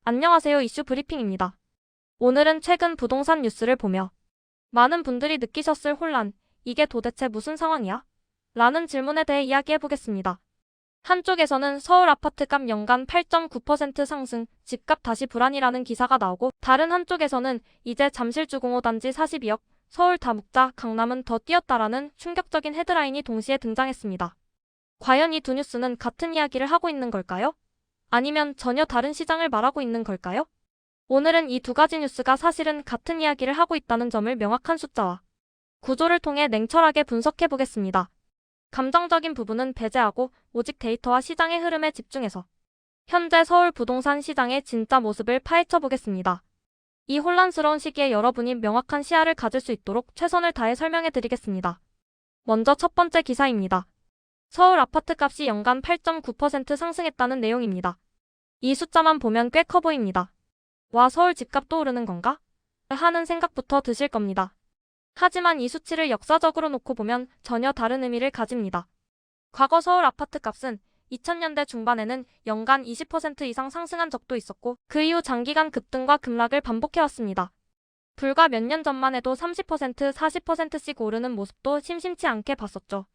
안녕하세요. 이슈 브리핑입니다. 오늘은 최근 부동산 뉴스를 보며 많은 분들이 느끼셨을 혼란, 이게 도대체 무슨 상황이야? 라는 질문에 대해 이야기해보겠습니다. 한쪽에서는 서울 아파트값 연간 8.9% 상승, 집값 다시 불안이라는 기사가 나오고, 다른 한쪽에서는 이제 잠실주공호 단지 42억, 서울 다 묵자, 강남은 더 뛰었다라는 충격적인 헤드라인이 동시에 등장했습니다. 과연 이 두 뉴스는 같은 이야기를 하고 있는 걸까요? 아니면 전혀 다른 시장을 말하고 있는 걸까요? 오늘은 이 두 가지 뉴스가 사실은 같은 이야기를 하고 있다는 점을 명확한 숫자와 구조를 통해 냉철하게 분석해 보겠습니다. 감정적인 부분은 배제하고 오직 데이터와 시장의 흐름에 집중해서 현재 서울 부동산 시장의 진짜 모습을 파헤쳐 보겠습니다. 이 혼란스러운 시기에 여러분이 명확한 시야를 가질 수 있도록 최선을 다해 설명해 드리겠습니다. 먼저 첫 번째 기사입니다. 서울 아파트값이 연간 8.9% 상승했다는 내용입니다. 이 숫자만 보면 꽤 커 보입니다. 와, 서울 집값도 오르는 건가? 하는 생각부터 드실 겁니다. 하지만 이 수치를 역사적으로 놓고 보면 전혀 다른 의미를 가집니다. 과거 서울 아파트값은 2000년대 중반에는 연간 20% 이상 상승한 적도 있었고, 그 이후 장기간 급등과 급락을 반복해왔습니다. 불과 몇 년 전만 해도 30%, 40%씩 오르는 모습도 심심치 않게 봤었죠.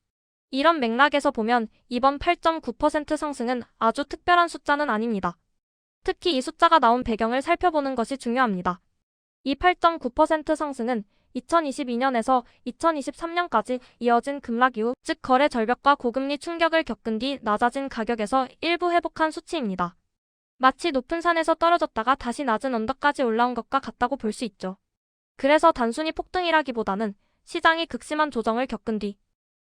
이런 맥락에서 보면 이번 8.9% 상승은 아주 특별한 숫자는 아닙니다. 특히 이 숫자가 나온 배경을 살펴보는 것이 중요합니다. 이 8.9% 상승은 2022년에서 2023년까지 이어진 급락 이후, 즉 거래 절벽과 고금리 충격을 겪은 뒤 낮아진 가격에서 일부 회복한 수치입니다. 마치 높은 산에서 떨어졌다가 다시 낮은 언덕까지 올라온 것과 같다고 볼 수 있죠. 그래서 단순히 폭등이라기보다는 시장이 극심한 조정을 겪은 뒤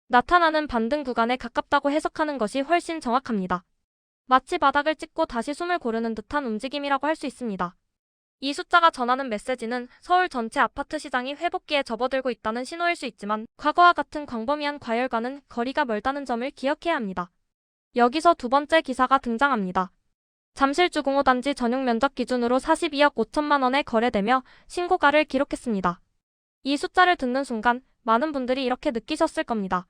나타나는 반등 구간에 가깝다고 해석하는 것이 훨씬 정확합니다. 마치 바닥을 찍고 다시 숨을 고르는 듯한 움직임이라고 할 수 있습니다. 이 숫자가 전하는 메시지는 서울 전체 아파트 시장이 회복기에 접어들고 있다는 신호일 수 있지만, 과거와 같은 광범위한 과열과는 거리가 멀다는 점을 기억해야 합니다. 여기서 두 번째 기사가 등장합니다. 잠실주공호 단지 전용 면적 기준으로 42억 5천만 원에 거래되며 신고가를 기록했습니다. 이 숫자를 듣는 순간 많은 분들이 이렇게 느끼셨을 겁니다.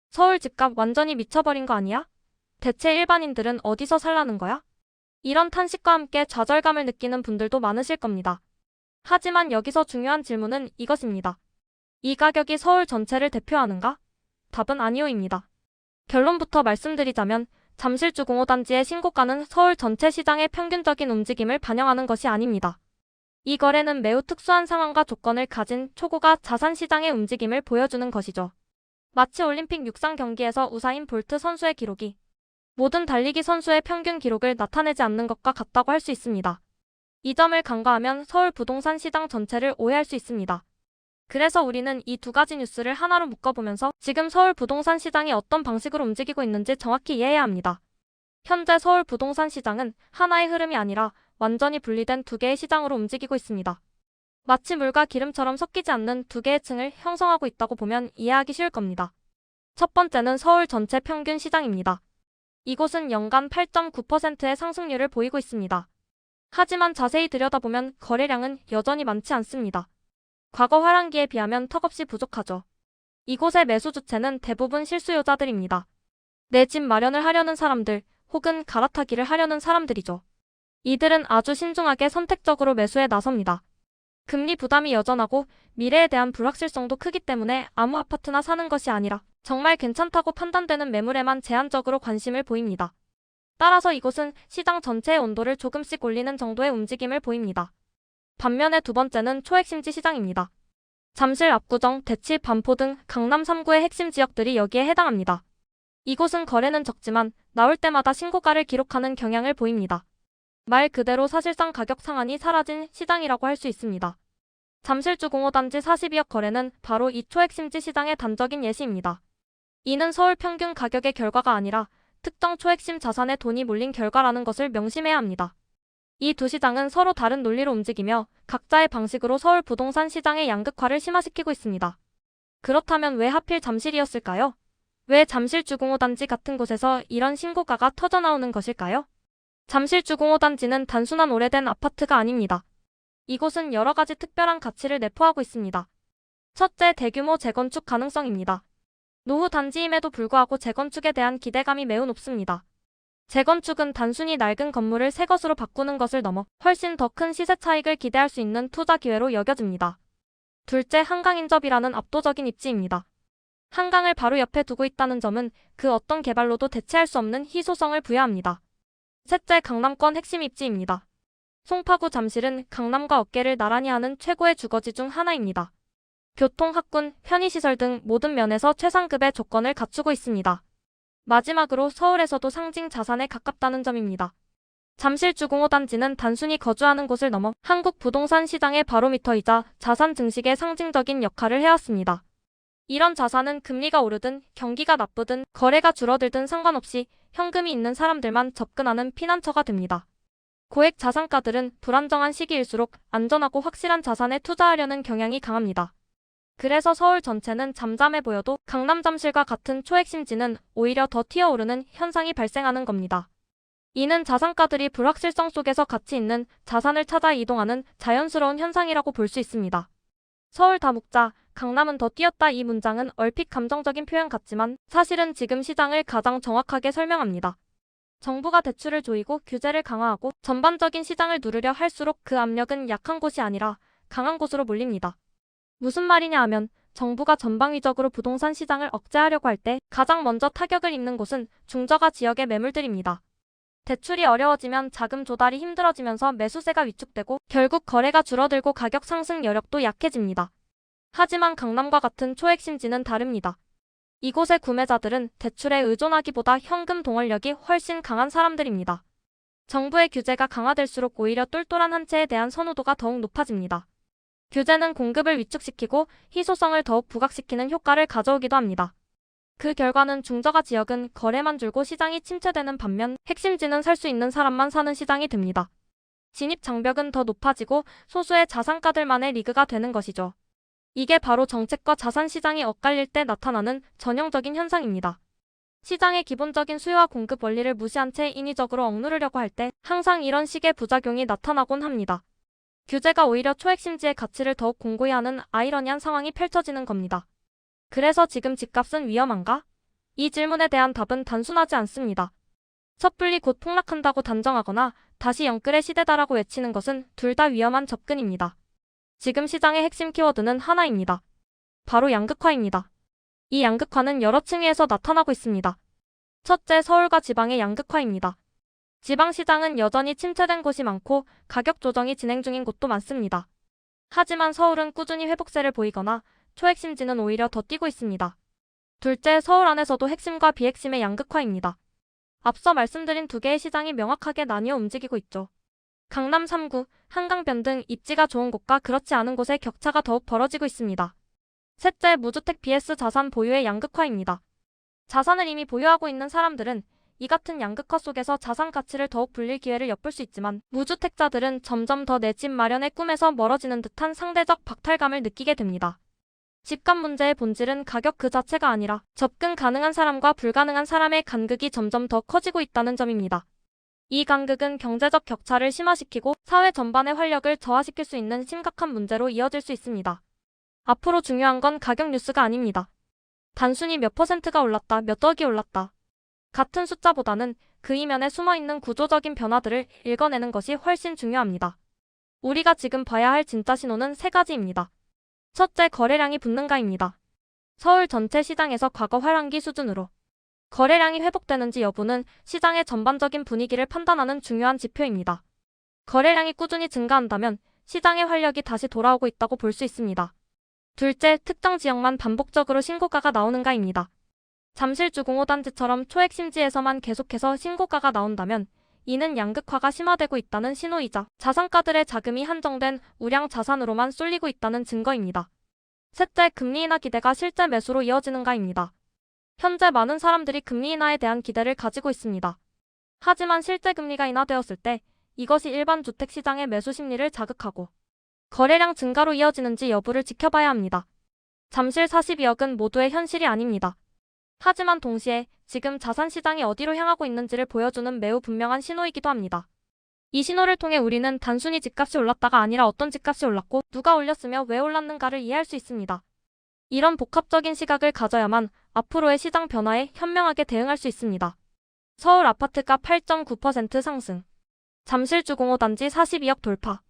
서울 집값 완전히 미쳐버린 거 아니야? 대체 일반인들은 어디서 살라는 거야? 이런 탄식과 함께 좌절감을 느끼는 분들도 많으실 겁니다. 하지만 여기서 중요한 질문은 이것입니다. 이 가격이 서울 전체를 대표하는가? 답은 아니오입니다. 결론부터 말씀드리자면 잠실주공호 단지의 신고가는 서울 전체 시장의 평균적인 움직임을 반영하는 것이 아닙니다. 이 거래는 매우 특수한 상황과 조건을 가진 초고가 자산 시장의 움직임을 보여주는 것이죠. 마치 올림픽 육상 경기에서 우사인 볼트 선수의 기록이 모든 달리기 선수의 평균 기록을 나타내지 않는 것과 같다고 할 수 있습니다. 이 점을 간과하면 서울 부동산 시장 전체를 오해할 수 있습니다. 그래서 우리는 이 두 가지 뉴스를 하나로 묶어보면서 지금 서울 부동산 시장이 어떤 방식으로 움직이고 있는지 정확히 이해해야 합니다. 현재 서울 부동산 시장은 하나의 흐름이 아니라 완전히 분리된 두 개의 시장으로 움직이고 있습니다. 마치 물과 기름처럼 섞이지 않는 두 개의 층을 형성하고 있다고 보면 이해하기 쉬울 겁니다. 첫 번째는 서울 전체 평균 시장입니다. 이곳은 연간 8.9%의 상승률을 보이고 있습니다. 하지만 자세히 들여다보면 거래량은 여전히 많지 않습니다. 과거 화랑기에 비하면 턱없이 부족하죠. 이곳의 매수 주체는 대부분 실수요자들입니다. 내 집 마련을 하려는 사람들, 혹은 갈아타기를 하려는 사람들이죠. 이들은 아주 신중하게 선택적으로 매수에 나섭니다. 금리 부담이 여전하고 미래에 대한 불확실성도 크기 때문에 아무 아파트나 사는 것이 아니라 정말 괜찮다고 판단되는 매물에만 제한적으로 관심을 보입니다. 따라서 이곳은 시장 전체의 온도를 조금씩 올리는 정도의 움직임을 보입니다. 반면에 두 번째는 초핵심지 시장입니다. 잠실 압구정, 대치, 반포 등 강남 3구의 핵심 지역들이 여기에 해당합니다. 이곳은 거래는 적지만 나올 때마다 신고가를 기록하는 경향을 보입니다. 말 그대로 사실상 가격 상한이 사라진 시장이라고 할 수 있습니다. 잠실주공호 단지 42억 거래는 바로 이 초핵심지 시장의 단적인 예시입니다. 이는 서울 평균 가격의 결과가 아니라 특정 초핵심 자산에 돈이 몰린 결과라는 것을 명심해야 합니다. 이 두 시장은 서로 다른 논리로 움직이며 각자의 방식으로 서울 부동산 시장의 양극화를 심화시키고 있습니다. 그렇다면 왜 하필 잠실이었을까요? 왜 잠실주공호 단지 같은 곳에서 이런 신고가가 터져나오는 것일까요? 잠실주공호 단지는 단순한 오래된 아파트가 아닙니다. 이곳은 여러 가지 특별한 가치를 내포하고 있습니다. 첫째, 대규모 재건축 가능성입니다. 노후 단지임에도 불구하고 재건축에 대한 기대감이 매우 높습니다. 재건축은 단순히 낡은 건물을 새 것으로 바꾸는 것을 넘어 훨씬 더 큰 시세 차익을 기대할 수 있는 투자 기회로 여겨집니다. 둘째, 한강인접이라는 압도적인 입지입니다. 한강을 바로 옆에 두고 있다는 점은 그 어떤 개발로도 대체할 수 없는 희소성을 부여합니다. 셋째, 강남권 핵심 입지입니다. 송파구 잠실은 강남과 어깨를 나란히 하는 최고의 주거지 중 하나입니다. 교통, 학군, 편의시설 등 모든 면에서 최상급의 조건을 갖추고 있습니다. 마지막으로 서울에서도 상징 자산에 가깝다는 점입니다. 잠실 주공호 단지는 단순히 거주하는 곳을 넘어 한국 부동산 시장의 바로미터이자 자산 증식의 상징적인 역할을 해왔습니다. 이런 자산은 금리가 오르든 경기가 나쁘든 거래가 줄어들든 상관없이 현금이 있는 사람들만 접근하는 피난처가 됩니다. 고액 자산가들은 불안정한 시기일수록 안전하고 확실한 자산에 투자하려는 경향이 강합니다. 그래서 서울 전체는 잠잠해 보여도 강남 잠실과 같은 초핵심지는 오히려 더 튀어오르는 현상이 발생하는 겁니다. 이는 자산가들이 불확실성 속에서 가치 있는 자산을 찾아 이동하는 자연스러운 현상이라고 볼 수 있습니다. 서울 다 묵자, 강남은 더 뛰었다. 이 문장은 얼핏 감정적인 표현 같지만 사실은 지금 시장을 가장 정확하게 설명합니다. 정부가 대출을 조이고 규제를 강화하고 전반적인 시장을 누르려 할수록 그 압력은 약한 곳이 아니라 강한 곳으로 몰립니다. 무슨 말이냐 하면 정부가 전방위적으로 부동산 시장을 억제하려고 할 때 가장 먼저 타격을 입는 곳은 중저가 지역의 매물들입니다. 대출이 어려워지면 자금 조달이 힘들어지면서 매수세가 위축되고 결국 거래가 줄어들고 가격 상승 여력도 약해집니다. 하지만 강남과 같은 초핵심지는 다릅니다. 이곳의 구매자들은 대출에 의존하기보다 현금 동원력이 훨씬 강한 사람들입니다. 정부의 규제가 강화될수록 오히려 똘똘한 한 채에 대한 선호도가 더욱 높아집니다. 규제는 공급을 위축시키고 희소성을 더욱 부각시키는 효과를 가져오기도 합니다. 그 결과는 중저가 지역은 거래만 줄고 시장이 침체되는 반면 핵심지는 살 수 있는 사람만 사는 시장이 됩니다. 진입 장벽은 더 높아지고 소수의 자산가들만의 리그가 되는 것이죠. 이게 바로 정책과 자산 시장이 엇갈릴 때 나타나는 전형적인 현상입니다. 시장의 기본적인 수요와 공급 원리를 무시한 채 인위적으로 억누르려고 할 때 항상 이런 식의 부작용이 나타나곤 합니다. 규제가 오히려 초핵심지의 가치를 더욱 공고히 하는 아이러니한 상황이 펼쳐지는 겁니다. 그래서 지금 집값은 위험한가? 이 질문에 대한 답은 단순하지 않습니다. 섣불리 곧 폭락한다고 단정하거나 다시 영끌의 시대다라고 외치는 것은 둘 다 위험한 접근입니다. 지금 시장의 핵심 키워드는 하나입니다. 바로 양극화입니다. 이 양극화는 여러 층위에서 나타나고 있습니다. 첫째, 서울과 지방의 양극화입니다. 지방시장은 여전히 침체된 곳이 많고 가격 조정이 진행 중인 곳도 많습니다. 하지만 서울은 꾸준히 회복세를 보이거나 초핵심지는 오히려 더 뛰고 있습니다. 둘째, 서울 안에서도 핵심과 비핵심의 양극화입니다. 앞서 말씀드린 두 개의 시장이 명확하게 나뉘어 움직이고 있죠. 강남 3구, 한강변 등 입지가 좋은 곳과 그렇지 않은 곳의 격차가 더욱 벌어지고 있습니다. 셋째, 무주택 vs 자산 보유의 양극화입니다. 자산을 이미 보유하고 있는 사람들은 이 같은 양극화 속에서 자산 가치를 더욱 불릴 기회를 엿볼 수 있지만 무주택자들은 점점 더 내 집 마련의 꿈에서 멀어지는 듯한 상대적 박탈감을 느끼게 됩니다. 집값 문제의 본질은 가격 그 자체가 아니라 접근 가능한 사람과 불가능한 사람의 간극이 점점 더 커지고 있다는 점입니다. 이 간극은 경제적 격차를 심화시키고 사회 전반의 활력을 저하시킬 수 있는 심각한 문제로 이어질 수 있습니다. 앞으로 중요한 건 가격 뉴스가 아닙니다. 단순히 몇 퍼센트가 올랐다, 몇 억이 올랐다. 같은 숫자보다는 그 이면에 숨어있는 구조적인 변화들을 읽어내는 것이 훨씬 중요합니다. 우리가 지금 봐야 할 진짜 신호는 세 가지입니다. 첫째, 거래량이 붙는가입니다. 서울 전체 시장에서 과거 활황기 수준으로 거래량이 회복되는지 여부는 시장의 전반적인 분위기를 판단하는 중요한 지표입니다. 거래량이 꾸준히 증가한다면 시장의 활력이 다시 돌아오고 있다고 볼 수 있습니다. 둘째, 특정 지역만 반복적으로 신고가가 나오는가입니다. 잠실 주공호 단지처럼 초핵심지에서만 계속해서 신고가가 나온다면 이는 양극화가 심화되고 있다는 신호이자 자산가들의 자금이 한정된 우량 자산으로만 쏠리고 있다는 증거입니다. 셋째, 금리 인하 기대가 실제 매수로 이어지는가입니다. 현재 많은 사람들이 금리 인하에 대한 기대를 가지고 있습니다. 하지만 실제 금리가 인하되었을 때 이것이 일반 주택시장의 매수 심리를 자극하고 거래량 증가로 이어지는지 여부를 지켜봐야 합니다. 잠실 42억은 모두의 현실이 아닙니다. 하지만 동시에 지금 자산시장이 어디로 향하고 있는지를 보여주는 매우 분명한 신호이기도 합니다. 이 신호를 통해 우리는 단순히 집값이 올랐다가 아니라 어떤 집값이 올랐고 누가 올렸으며 왜 올랐는가를 이해할 수 있습니다. 이런 복합적인 시각을 가져야만 앞으로의 시장 변화에 현명하게 대응할 수 있습니다. 서울 아파트가 8.9% 상승. 잠실주공업 단지 42억 돌파.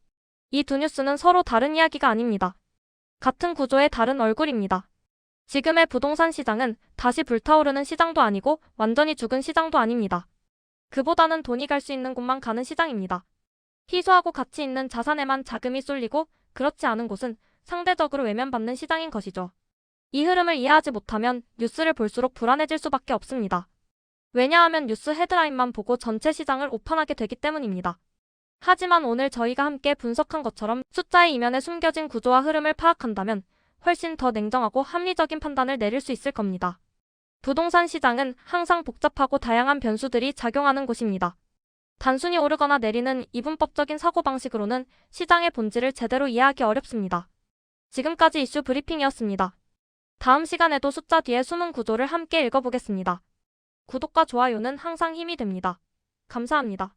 이 두 뉴스는 서로 다른 이야기가 아닙니다. 같은 구조의 다른 얼굴입니다. 지금의 부동산 시장은 다시 불타오르는 시장도 아니고 완전히 죽은 시장도 아닙니다. 그보다는 돈이 갈 수 있는 곳만 가는 시장입니다. 희소하고 가치 있는 자산에만 자금이 쏠리고 그렇지 않은 곳은 상대적으로 외면받는 시장인 것이죠. 이 흐름을 이해하지 못하면 뉴스를 볼수록 불안해질 수밖에 없습니다. 왜냐하면 뉴스 헤드라인만 보고 전체 시장을 오판하게 되기 때문입니다. 하지만 오늘 저희가 함께 분석한 것처럼 숫자의 이면에 숨겨진 구조와 흐름을 파악한다면 훨씬 더 냉정하고 합리적인 판단을 내릴 수 있을 겁니다. 부동산 시장은 항상 복잡하고 다양한 변수들이 작용하는 곳입니다. 단순히 오르거나 내리는 이분법적인 사고방식으로는 시장의 본질을 제대로 이해하기 어렵습니다. 지금까지 이슈 브리핑이었습니다. 다음 시간에도 숫자 뒤의 숨은 구조를 함께 읽어보겠습니다. 구독과 좋아요는 항상 힘이 됩니다. 감사합니다.